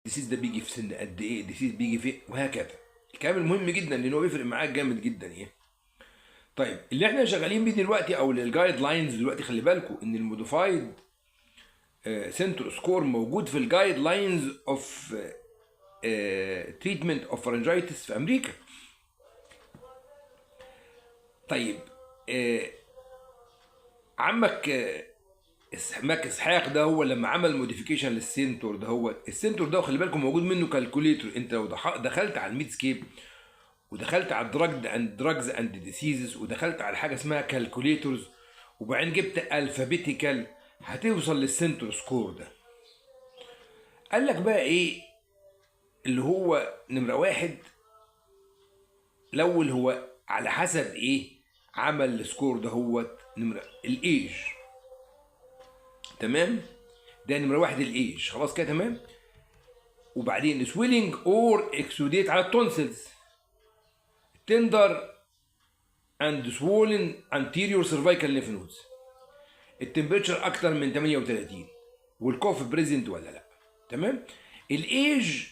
الديسيز ده بيجي في سن قد ايه، الديسيز بيجي في وهكذا. الكلام المهم جدا لان هو بيفرق معاك جامد جدا ايه. طيب اللي احنا شغالين بيه دلوقتي او الجايد لاينز دلوقتي، خلي بالكم ان الموديفايد سنتر سكور موجود في الجايد لاينز اوف تريتمنت اوف فارنجايتس في امريكا. طيب عمك ماك اسحاق ده هو لما عمل موديفيكيشن للسنتور ده، هو السنتور ده خلي بالكم موجود منه كالكوليتور. انت لو دخلت على الميدسكيب ودخلت على دراجز اند ديسيزز ودخلت على حاجه اسمها كالكوليتورز وبعدين جبت الفابيتيكال هتوصل للسنتور سكور ده. قال لك بقى ايه اللي هو نمره واحد، الاول هو على حسب ايه عمل السكور ده، هو نمره الايج. تمام، ده نمره واحد الايج، خلاص كده تمام. وبعدين سويلنج اور اكسوديت على التونسلز، تندر اند سوولن انتيريور سيرفايكال ليف نودز، التمبريتشر اكتر من 38، والكوف بريزنت ولا لا. تمام. الايج